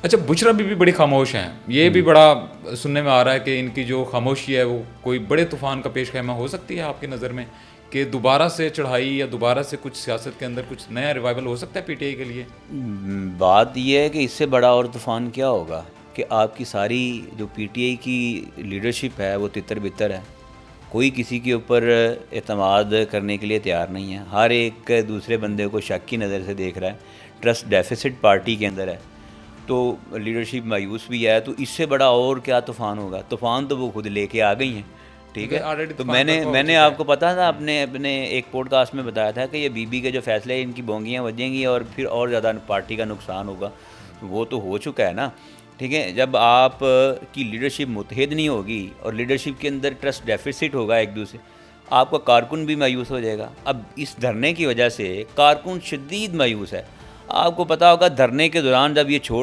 اچھا بشرا بھی بڑی خاموش ہیں, یہ بھی بڑا سننے میں آ رہا ہے کہ ان کی جو خاموشی ہے وہ کوئی بڑے طوفان کا پیش خیمہ ہو سکتی ہے آپ کی نظر میں, کہ دوبارہ سے چڑھائی یا دوبارہ سے کچھ سیاست کے اندر کچھ نیا ریوائول ہو سکتا ہے پی ٹی آئی کے لیے؟ بات یہ ہے کہ اس سے بڑا اور طوفان کیا ہوگا کہ آپ کی ساری جو پی ٹی آئی کی لیڈرشپ ہے وہ تتر بتر ہے, کوئی کسی کے اوپر اعتماد کرنے کے لیے تیار نہیں ہے, ہر ایک دوسرے بندے کو شک کی نظر سے دیکھ رہا ہے, ٹرسٹ ڈیفیسٹ پارٹی کے اندر ہے, تو لیڈرشپ مایوس بھی ہے. تو اس سے بڑا اور کیا طوفان ہوگا؟ طوفان تو وہ خود لے کے آ گئی ہیں, ٹھیک ہے. تو میں نے آپ کو پتا تھا اپنے ایک پوڈ کاسٹ میں بتایا تھا کہ یہ بی بی کے جو فیصلے ان کی بونگیاں بجیں گی اور پھر اور زیادہ پارٹی کا نقصان ہوگا. وہ تو ہو چکا ہے نا, ٹھیک ہے. جب آپ کی لیڈرشپ متحد نہیں ہوگی اور لیڈرشپ کے اندر ٹرسٹ ڈیفیسٹ ہوگا ایک دوسرے, آپ کا کارکن بھی مایوس ہو جائے گا. اب اس دھرنے کی وجہ سے کارکن شدید مایوس ہے. آپ کو پتا ہوگا دھرنے کے دوران جب یہ چھوڑ